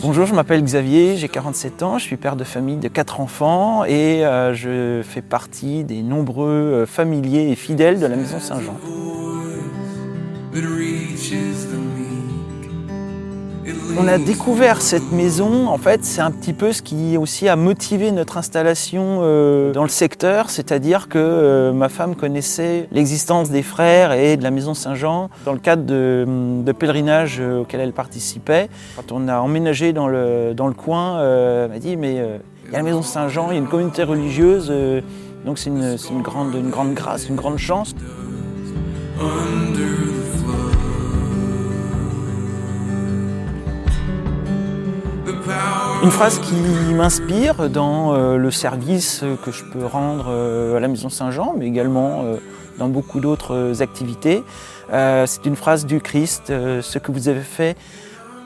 Bonjour, je m'appelle Xavier, j'ai 47 ans, je suis père de famille de 4 enfants et je fais partie des nombreux familiers et fidèles de la Maison Saint-Jean. On a découvert cette maison, en fait, c'est un petit peu ce qui aussi a motivé notre installation dans le secteur, c'est-à-dire que ma femme connaissait l'existence des frères et de la Maison Saint-Jean dans le cadre de pèlerinages auxquels elle participait. Quand on a emménagé dans le coin, elle m'a dit mais il y a la Maison Saint-Jean, il y a une communauté religieuse, donc c'est une grande grâce, une grande chance. Une phrase qui m'inspire dans le service que je peux rendre à la Maison Saint-Jean, mais également dans beaucoup d'autres activités, c'est une phrase du Christ, ce que vous avez fait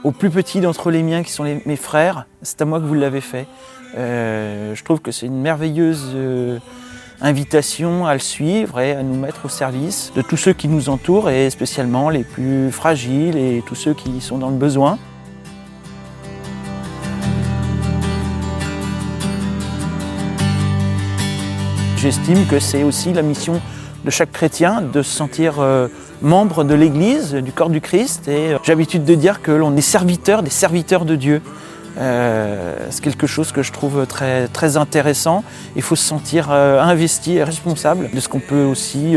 aux plus petits d'entre les miens qui sont mes frères, c'est à moi que vous l'avez fait. Je trouve que c'est une merveilleuse invitation à le suivre et à nous mettre au service de tous ceux qui nous entourent et spécialement les plus fragiles et tous ceux qui sont dans le besoin. J'estime que c'est aussi la mission de chaque chrétien de se sentir membre de l'Église, du corps du Christ. Et j'ai l'habitude de dire que l'on est serviteur des serviteurs de Dieu. C'est quelque chose que je trouve très, très intéressant. Il faut se sentir investi et responsable de ce qu'on peut aussi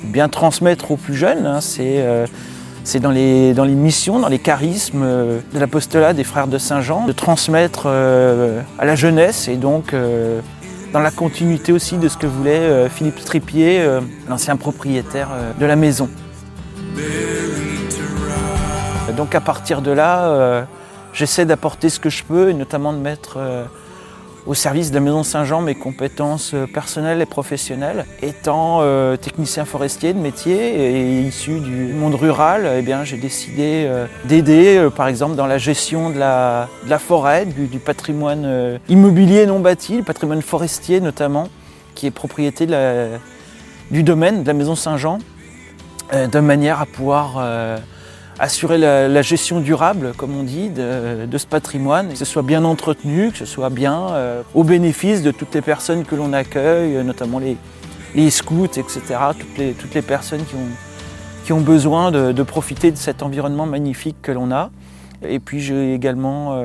bien transmettre aux plus jeunes. Hein. C'est dans les missions, dans les charismes de l'apostolat des frères de Saint-Jean, de transmettre à la jeunesse et donc dans la continuité aussi de ce que voulait Philippe Stripier, l'ancien propriétaire de la maison. Donc à partir de là, j'essaie d'apporter ce que je peux et notamment de mettre au service de la Maison Saint-Jean mes compétences personnelles et professionnelles. Étant technicien forestier de métier et issu du monde rural, eh bien, j'ai décidé d'aider par exemple dans la gestion de la forêt, du patrimoine immobilier non bâti, le patrimoine forestier notamment, qui est propriété du domaine de la Maison Saint-Jean, de manière à pouvoir assurer la gestion durable, comme on dit, de ce patrimoine, que ce soit bien entretenu, que ce soit bien au bénéfice de toutes les personnes que l'on accueille, notamment les scouts, etc., toutes les personnes qui ont besoin de profiter de cet environnement magnifique que l'on a. Et puis j'ai également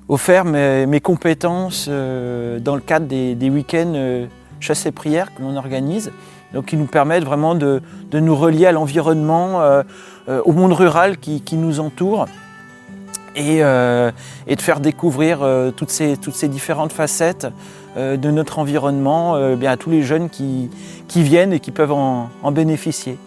offert mes compétences dans le cadre des week-ends chasse et prière que l'on organise, donc qui nous permettent vraiment de nous relier à l'environnement, au monde rural qui nous entoure et de faire découvrir toutes ces différentes facettes de notre environnement à tous les jeunes qui viennent et qui peuvent en bénéficier.